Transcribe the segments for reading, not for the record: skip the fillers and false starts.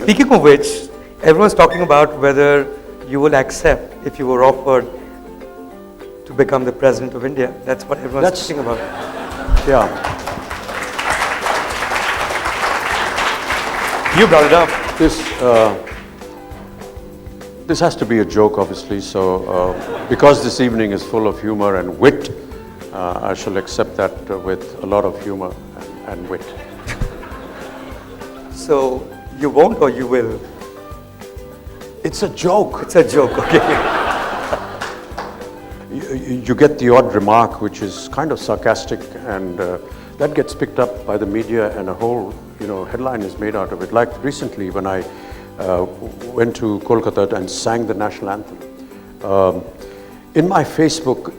Speaking of which, everyone's talking about whether you will accept if you were offered to become the President of India. That's what everyone's talking about. Yeah. You brought it up. This has to be a joke, obviously. So, because this evening is full of humor and wit, I shall accept that with a lot of humor and wit. So, you won't or you will? It's a joke. It's a joke, okay. You get the odd remark which is kind of sarcastic, and that gets picked up by the media, and a whole headline is made out of it. Like recently when I went to Kolkata and sang the national anthem. In my Facebook,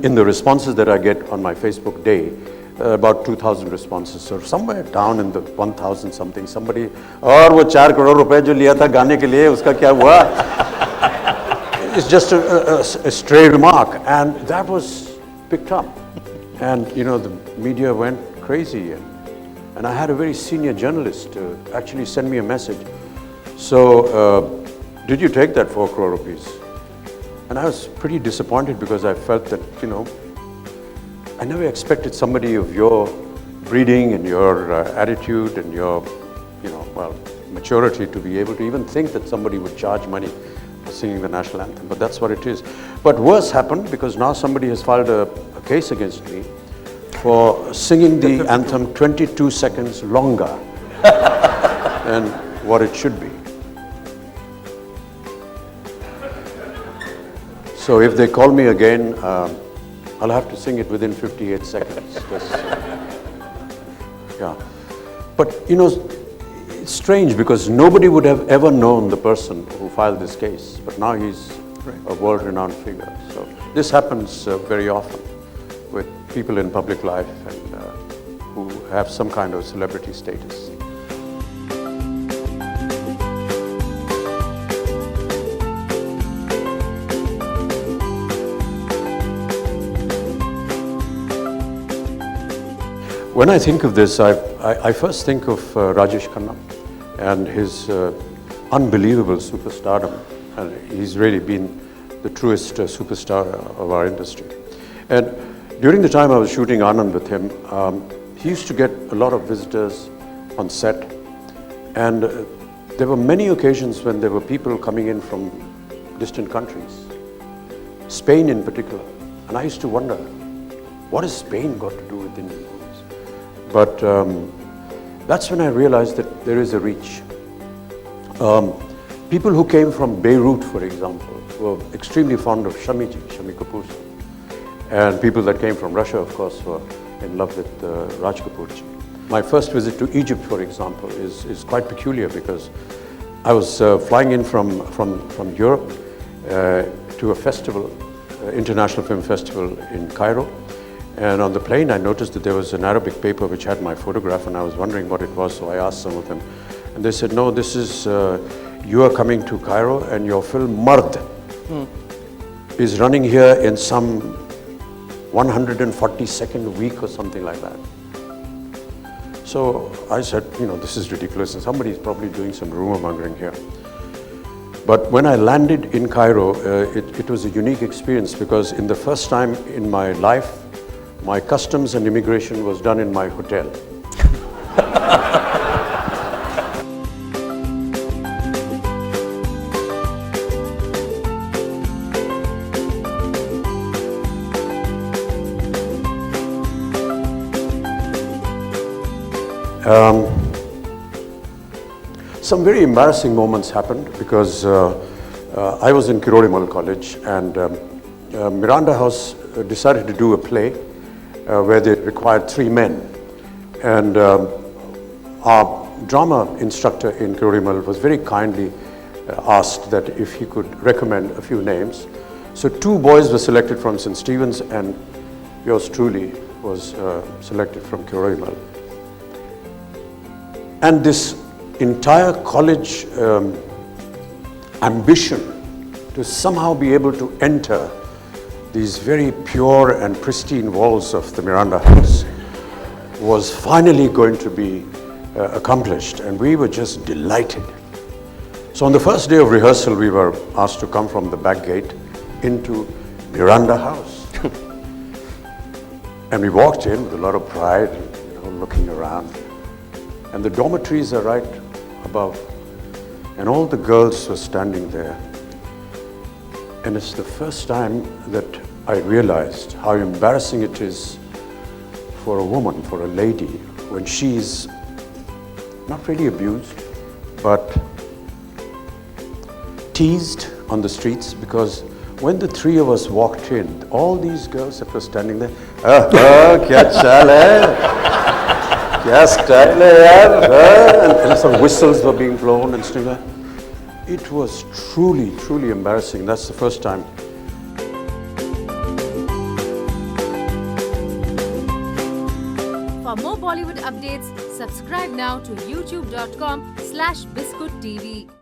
in the responses that I get on my Facebook day, about 2,000 responses. So somewhere down in the 1,000 something, somebody, और वो 4 करोड़ रुपए जो लिया था गाने के लिए, उसका क्या हुआ? It's just a stray remark, and that was picked up. And the media went crazy, and I had a very senior journalist actually send me a message. So, did you take that 4 crore rupees? And I was pretty disappointed because I felt that, I never expected somebody of your breeding and your attitude and your, maturity to be able to even think that somebody would charge money for singing the national anthem. But that's what it is. But worse happened, because now somebody has filed a case against me for singing the anthem 22 seconds longer than what it should be. So if they call me again, I'll have to sing it within 58 seconds. Yeah. But it's strange because nobody would have ever known the person who filed this case, but now he's a world-renowned figure. So this happens very often with people in public life and who have some kind of celebrity status. When I think of this, I first think of Rajesh Khanna and his unbelievable superstardom. And he's really been the truest superstar of our industry. And during the time I was shooting Anand with him, he used to get a lot of visitors on set. And there were many occasions when there were people coming in from distant countries, Spain in particular. And I used to wonder, what has Spain got to do with Indian movies? But that's when I realized that there is a reach. People who came from Beirut, for example, were extremely fond of Shami Kapoor. And people that came from Russia, of course, were in love with Raj Kapoor. My first visit to Egypt, for example, is quite peculiar because I was flying in from Europe to a festival, international film festival in Cairo. And on the plane, I noticed that there was an Arabic paper which had my photograph, and I was wondering what it was, so I asked some of them. And they said, no, this is, you are coming to Cairo, and your film Mard is running here in some 142nd week or something like that. So I said, this is ridiculous, and somebody's probably doing some rumor mongering here. But when I landed in Cairo, it was a unique experience because in the first time in my life, my customs and immigration was done in my hotel. Some very embarrassing moments happened because I was in Kirorimal College, and Miranda House decided to do a play where they required 3 men. And our drama instructor in Kirorimal was very kindly asked that if he could recommend a few names. So 2 boys were selected from St. Stephen's, and yours truly was selected from Kirorimal. And this entire college ambition to somehow be able to enter these very pure and pristine walls of the Miranda House was finally going to be accomplished, and we were just delighted. So on the first day of rehearsal, we were asked to come from the back gate into Miranda House. And we walked in with a lot of pride, looking around. And the dormitories are right above. And all the girls were standing there. And it's the first time that I realized how embarrassing it is for a woman, for a lady, when she's not really abused, but teased on the streets, because when the three of us walked in, all these girls that were standing there, kya chal hai? Kya style hai yaar? And some whistles were being blown and stuff like that. It was truly, truly embarrassing. That's the first time. For more Bollywood updates, subscribe now to youtube.com/biscuittv.